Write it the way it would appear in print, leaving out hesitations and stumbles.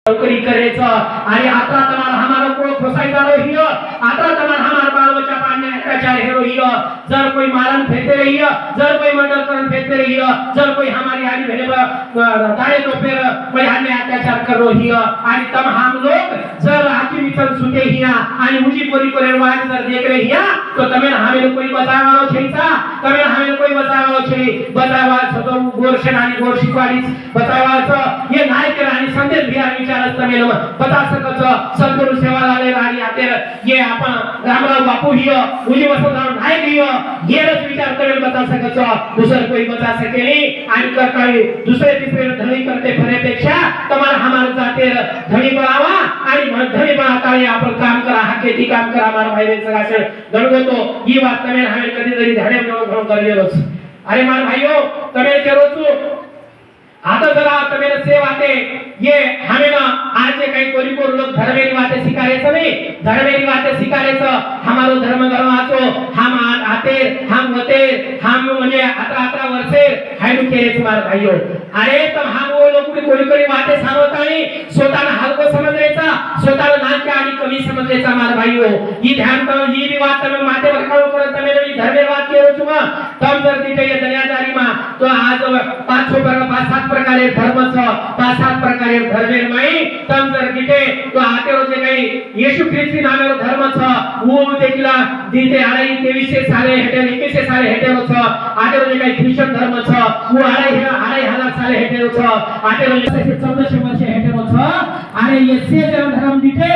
नौकरी करेच आणि आता तमार हमारा को खोसायचा रहियो आता तमार हमार बाल बच्चा पाने अत्याचार हे रहियो जर कोई मारन फेंकते रहियो जर कोई मर्डर करन फेंकते रहियो जर कोई हमारी आदि भेले दाए तो फिर कोई हमें अत्याचार कर रहियो आणि तम हम लोग जर आकी मिचल सुते हिया आणि मुजी पोरी को रेवाज जर देख रहिया तो तमें हमें कोई बतावालो छेचा तमें हमें कोई बतावालो छे बतावा छतो गोरशन आणि गोरशिकवाडी बतावाच ये नायक आणि संदेश बिहार विचारस तमें बता सकत संतोष सेवालाले राणी आतेर ये आपण रामराव बापू हियो मुजी वसंतराव नायक हियो ये रच विचार करेल बता सकत दुसर कोई बता सकेली आणि काही दुसरे तिसरे धनी करते फरेपेक्षा तमार हमार जातेर धनी बनावा आणि धनी बनाताळे आपण काम करा हाकेती काम करा मार भाई सगळ्याचे गणगोतो ही बात तमें हमें कधी तरी झाडे म्हणून करलेलोच अरे मार भाइयों तमें केरोचू आता जरा तमें से बातें ये हमें ना आज काही कोरी कोर लोग धर्मेरी बातें सिखारेचं नाही धर्मेरी बातें सिखारेचं हमारो धर्म धर्माचो हम आते हम होते हम म्हणजे 18 वर्षे हायू केलेच मार भाइयों अरे तर हम वो लोग कोरी कोरी बातें सांगतानी स्वतःला हलको समजायचा स्वतःला नाक आणि कमी समजायचा मार भाइयों ही ध्यान कर ही भी बात तमें माथे बरकाव करत तमें धर्मेरी बात केरो छुमा तम जर तिथे ये दुनियादारी मा तो आज 5 प्रकारे धर्म छ 5-7 प्रकारे धर्मेर माई तम जर तिथे तो आतेरो जे काही येशू ख्रिस्ती नामेरो धर्म छ वो देखला दिते 2300 साले हेटे 2100 साले हेटेरो छ आतेरो जे काही ख्रिश्चन धर्म छ वो 2,500 साले हेटेरो छ आतेरो 1400 वर्ष हेटेरो छ आणि ये से धर्म दिते